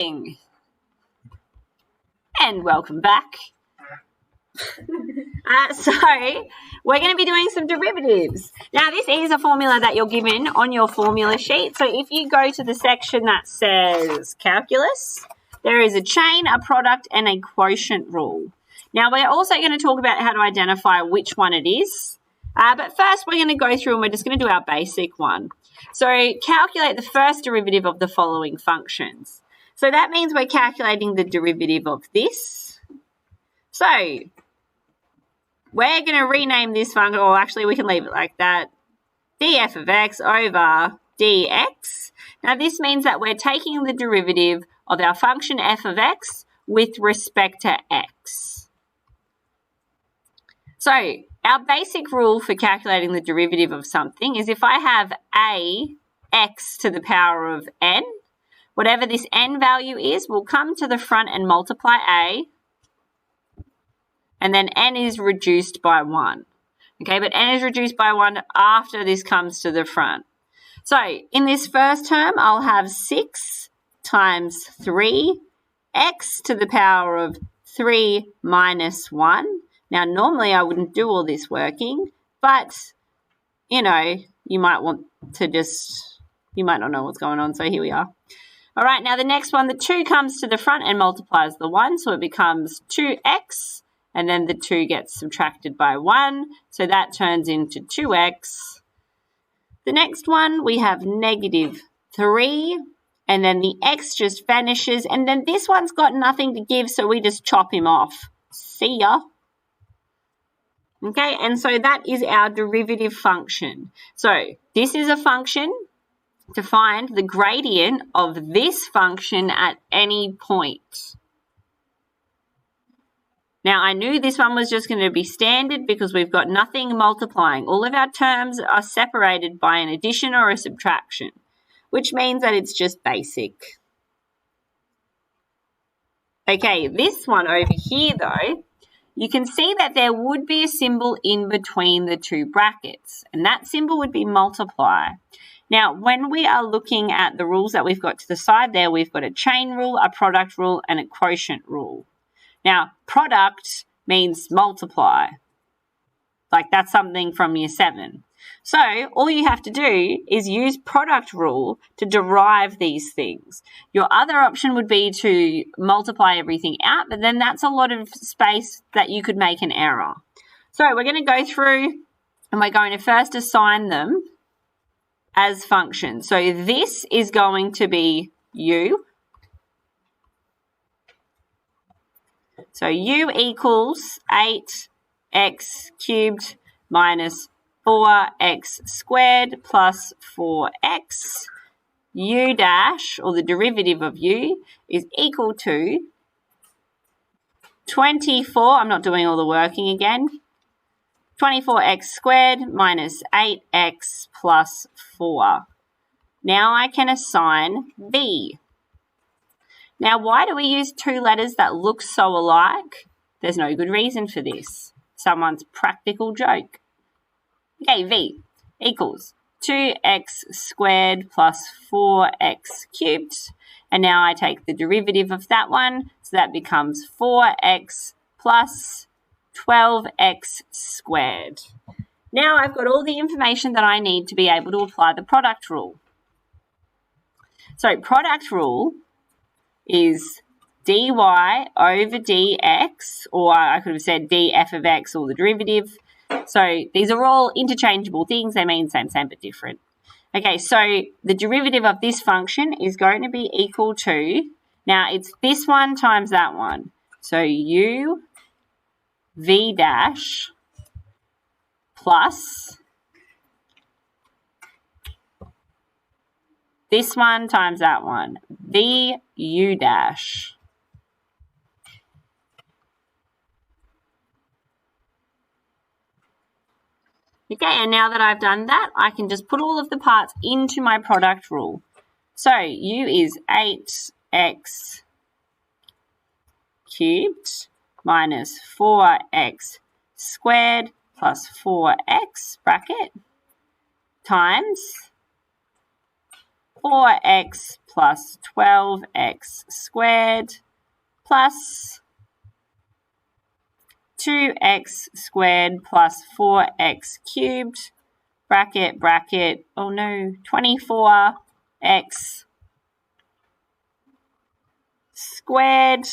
And welcome back. So we're going to be doing some derivatives. Now, this is a formula that you're given on your formula sheet. So if you go to the section that says calculus, there is a chain, a product, and a quotient rule. Now, we're also going to talk about how to identify which one it is. But first, we're going to go through and we're just going to do our basic one. So calculate the first derivative of the following functions. So that means we're calculating the derivative of this. So we're going to rename this function, or actually we can leave it like that, df of x over dx. Now this means that we're taking the derivative of our function f of x with respect to x. So our basic rule for calculating the derivative of something is if I have a x to the power of n, whatever this n value is will come to the front and multiply a, and then n is reduced by 1. Okay, but n is reduced by 1 after this comes to the front. So in this first term, I'll have 6 times 3, x to the power of 3 minus 1. Now, normally I wouldn't do all this working, but, you know, you might want to you might not know what's going on, so here we are. All right, now the next one, the 2 comes to the front and multiplies the 1, so it becomes 2x, and then the 2 gets subtracted by 1, so that turns into 2x. The next one, we have negative 3, and then the x just vanishes, and then this one's got nothing to give, so we just chop him off. See ya. Okay, and so that is our derivative function. So this is a function to find the gradient of this function at any point. Now, I knew this one was just going to be standard because we've got nothing multiplying. All of our terms are separated by an addition or a subtraction, which means that it's just basic. Okay, this one over here, though, you can see that there would be a symbol in between the two brackets, and that symbol would be multiply. Now, when we are looking at the rules that we've got to the side there, we've got a chain rule, a product rule, and a quotient rule. Now, product means multiply. Like that's something from year 7. So all you have to do is use product rule to derive these things. Your other option would be to multiply everything out, but then that's a lot of space that you could make an error. So we're going to go through and we're going to first assign them as functions. So this is going to be u. So u equals 8x cubed minus 4x squared plus 4x. U dash, or the derivative of u, is equal to 24, I'm not doing all the working again, 24x squared minus 8x plus 4. Now I can assign v. Now, why do we use 2 letters that look so alike? There's no good reason for this. Someone's practical joke. Okay, v equals 2x squared plus 4x cubed. And now I take the derivative of that one, so that becomes 4x plus 12x squared. Now I've got all the information that I need to be able to apply the product rule. So product rule is dy over dx, or I could have said df of x, or the derivative. So these are all interchangeable things. They mean same, but different. Okay, so the derivative of this function is going to be equal to, now it's this one times that one. So u v dash plus this one times that one, v u dash. Okay, and now that I've done that, I can just put all of the parts into my product rule. So u is 8x cubed minus 4x squared plus 4x bracket times 4x plus 12x squared plus 2x squared plus 4x cubed, bracket, bracket, oh no, 24x squared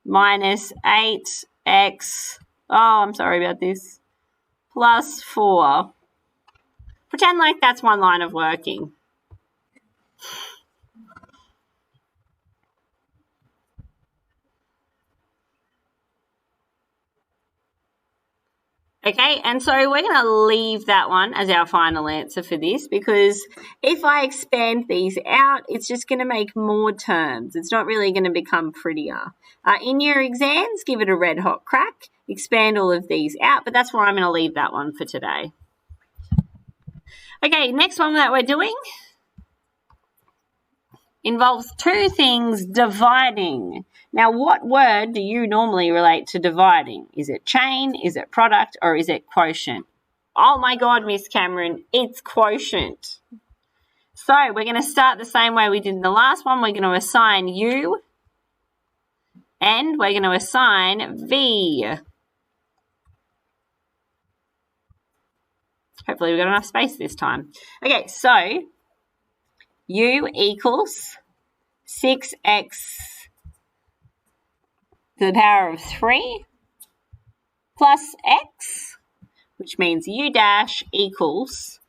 minus 8x, oh, I'm sorry about this, plus 4. Pretend like that's one line of working. Okay, and so we're going to leave that one as our final answer for this, because if I expand these out, it's just going to make more terms. It's not really going to become prettier. In your exams, give it a red hot crack, expand all of these out, but that's where I'm going to leave that one for today. Okay, next one that we're doing involves two things dividing. Now, what word do you normally relate to dividing? Is it chain, is it product, or is it quotient? Oh my God, Miss Cameron, it's quotient. So we're going to start the same way we did in the last one. We're going to assign U and we're going to assign V. Hopefully we've got enough space this time. Okay, so U equals 6x to the power of 3 plus x, which means U dash equals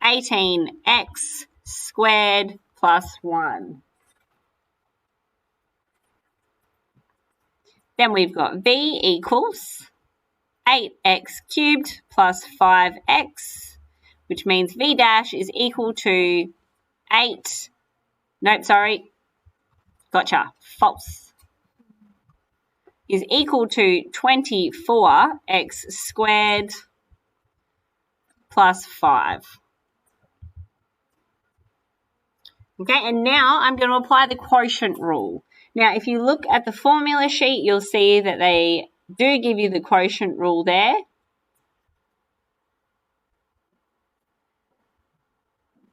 18x squared plus 1. Then we've got V equals 8x cubed plus 5x, which means V dash is equal to 8, nope, sorry, gotcha, false, is equal to 24x squared plus 5. Okay, and now I'm going to apply the quotient rule. Now, if you look at the formula sheet, you'll see that they do give you the quotient rule there.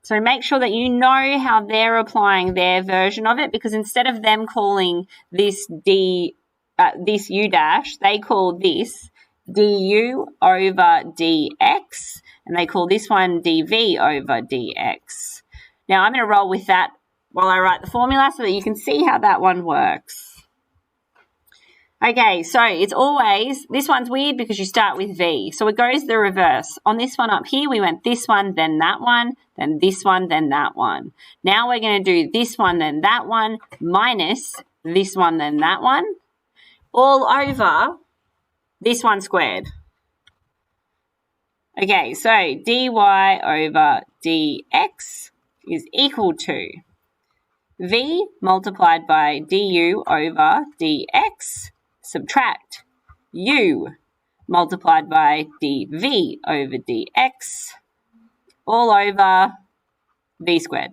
So make sure that you know how they're applying their version of it, because instead of them calling this this U dash, they call this du over dx, and they call this one dv over dx. Now I'm going to roll with that while I write the formula so that you can see how that one works. Okay, so it's always, this one's weird because you start with V. So it goes the reverse. On this one up here, we went this one, then that one, then this one, then that one. Now we're going to do this one, then that one, minus this one, then that one, all over this one squared. Okay, so dy over dx is equal to V multiplied by du over dx, subtract u multiplied by dv over dx, all over v squared.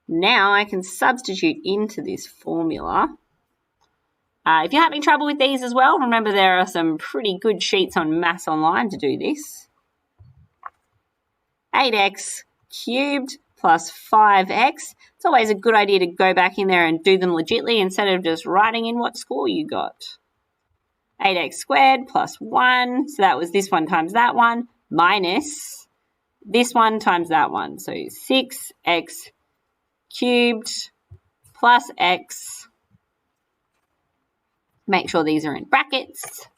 Now I can substitute into this formula. If you're having trouble with these as well, remember there are some pretty good sheets on Maths Online to do this. 8x cubed plus 5x. It's always a good idea to go back in there and do them legitly instead of just writing in what score you got. 8x squared plus 1, so that was this one times that one, minus this one times that one. So 6x cubed plus x, make sure these are in brackets,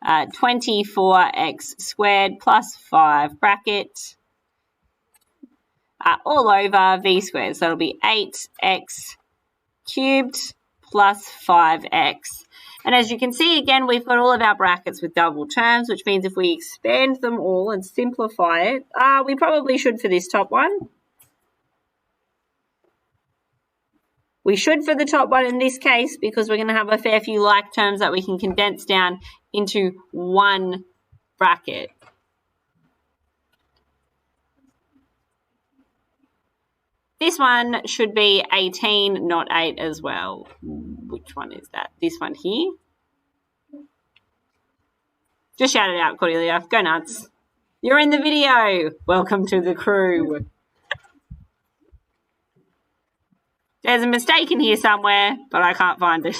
24x squared plus 5 bracket, all over v squared. So it'll be 8x cubed plus 5x. And as you can see, again, we've got all of our brackets with double terms, which means if we expand them all and simplify it, we probably should for this top one. We should for the top one in this case, because we're going to have a fair few like terms that we can condense down into one bracket. This one should be 18, not 8 as well. Which one is that? This one here. Just shout it out, Cordelia. Go nuts. You're in the video. Welcome to the crew. There's a mistake in here somewhere, but I can't find it.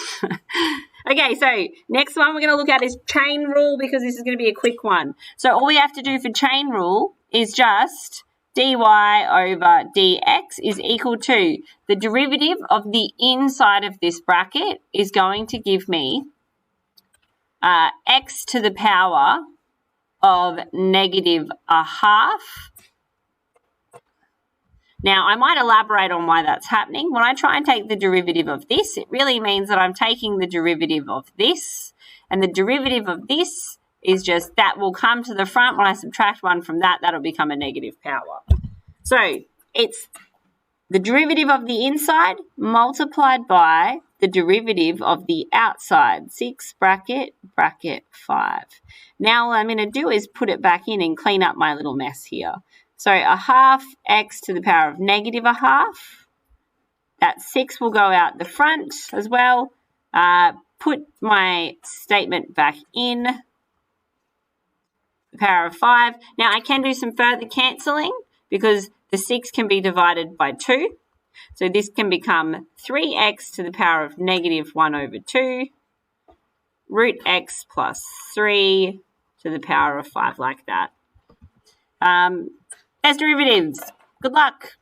Okay, so next one we're going to look at is chain rule, because this is going to be a quick one. So all we have to do for chain rule is just dy over dx is equal to the derivative of the inside of this bracket is going to give me x to the power of negative a half. Now, I might elaborate on why that's happening. When I try and take the derivative of this, it really means that I'm taking the derivative of this, and the derivative of this is just that will come to the front. When I subtract 1 from that, that'll become a negative power. So it's the derivative of the inside multiplied by the derivative of the outside, 6 bracket, bracket 5. Now what I'm going to do is put it back in and clean up my little mess here. So a half x to the power of negative a half. That 6 will go out the front as well. Put my statement back in. The power of 5. Now I can do some further cancelling because the 6 can be divided by 2. So this can become 3x to the power of negative 1 over 2. Root x plus 3 to the power of 5, like that. As derivatives. Good luck.